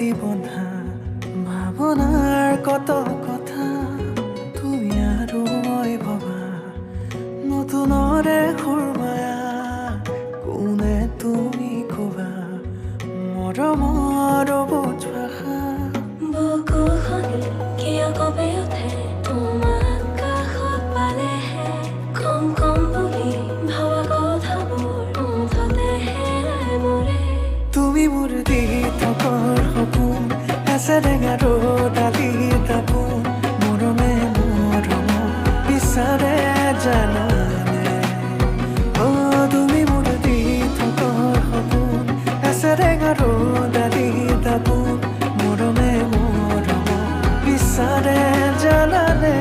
দি বন্ধা ভাৱনাৰ কত কথা তুমি আৰু মই ভবা নতুনৰে সুৰমায়া কোনে তুমি কবা মৰমৰ বুজ ভাষা বুকুখনে কিয় কঁপি উঠে তোমাক কাষত পালেহে কম কম বুলি ভবা কথাবোৰ মুঠতে হেৰাই মৰে তুমি মোৰ দি থকৰ সপোন এচেৰেঙা ৰ'দালি দাপোন মৰমে মৰম বিচাৰে জানানে অ তুমি মোৰ দি থকৰ সপোন এচেৰেঙা ৰ'দালি দাপোন মৰমে মৰম বিচাৰে জানানে